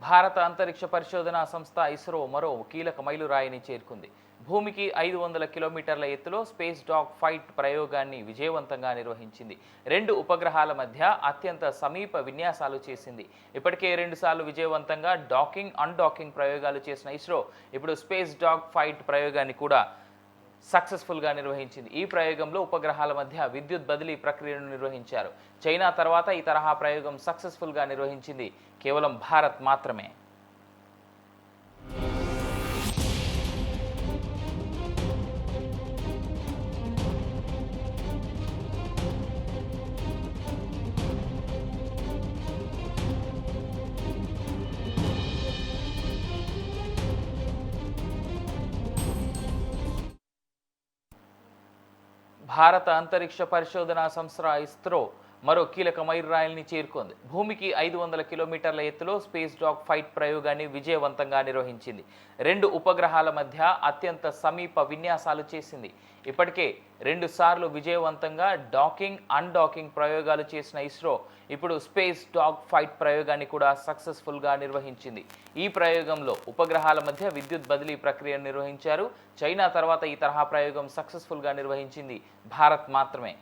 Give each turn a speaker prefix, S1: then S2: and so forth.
S1: భారత అంతరిక్ష పరిశోధనా సంస్థ ఇస్రో మరో కీలక మైలురాయిని చేరుకుంది. భూమికి 500 కిలోమీటర్ల ఎత్తులో స్పేస్ డాగ్ ఫైట్ ప్రయోగాన్ని విజయవంతంగా నిర్వహించింది. 2 ఉపగ్రహాల మధ్య అత్యంత సమీప విన్యాసాలు చేసింది. ఇప్పటికే 2 సార్లు విజయవంతంగా డాకింగ్, అన్డాకింగ్ ప్రయోగాలు చేసిన ఇస్రో ఇప్పుడు స్పేస్ డాగ్ ఫైట్ ప్రయోగాన్ని కూడా సక్సెస్ఫుల్గా నిర్వహించింది. ఈ ప్రయోగంలో ఉపగ్రహాల మధ్య విద్యుత్ బదిలీ ప్రక్రియను నిర్వహించారు. చైనా తర్వాత ఈ తరహా ప్రయోగం సక్సెస్ఫుల్గా నిర్వహించింది కేవలం భారత్ మాత్రమే. భారత అంతరిక్ష పరిశోధనా సంస్థ ఇస్రో మరో కీలక మైలురాయిని చేరుకుంది. భూమికి 500 కిలోమీటర్ల ఎత్తులో స్పేస్ డాగ్ ఫైట్ ప్రయోగాన్ని విజయవంతంగా నిర్వహించింది. 2 ఉపగ్రహాల మధ్య అత్యంత సమీప విన్యాసాలు చేసింది. ఇప్పటికే 2 సార్లు విజయవంతంగా డాకింగ్, అన్డాకింగ్ ప్రయోగాలు చేసిన ఇస్రో ఇప్పుడు స్పేస్ డాగ్ ఫైట్ ప్రయోగాన్ని కూడా సక్సెస్ఫుల్గా నిర్వహించింది. ఈ ప్రయోగంలో ఉపగ్రహాల మధ్య విద్యుత్ బదిలీ ప్రక్రియను నిర్వహించారు. చైనా తర్వాత ఈ తరహా ప్రయోగం సక్సెస్ఫుల్గా నిర్వహించింది భారత్ మాత్రమే.